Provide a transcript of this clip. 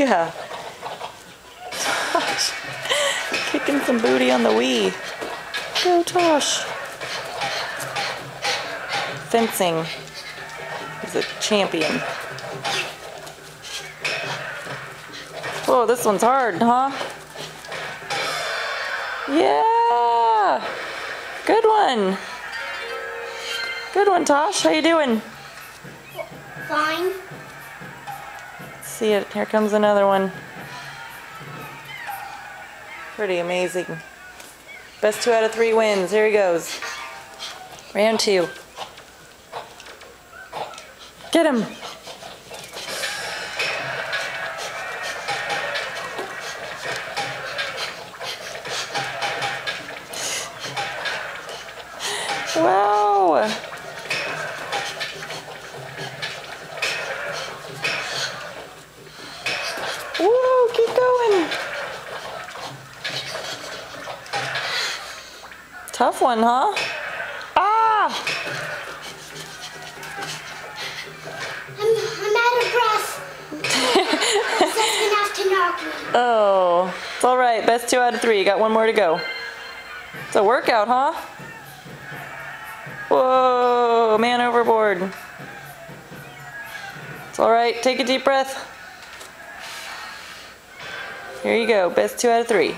Yeah. Tosh. Kicking some booty on the Wii. Go, Tosh. Fencing. He's a champion. Whoa, this one's hard, huh? Yeah! Good one. Good one, Tosh. How you doing? Fine. See it. Here comes another one. Pretty amazing. Best 2 out of 3 wins. Here he goes. Round 2. Get him. Wow. Whoa, keep going. Tough one, huh? Ah! I'm out of breath. That's enough to knock me. Oh, it's all right. Best 2 out of 3. You got one more to go. It's a workout, huh? Whoa, man overboard. It's all right. Take a deep breath. Here you go. Best 2 out of 3.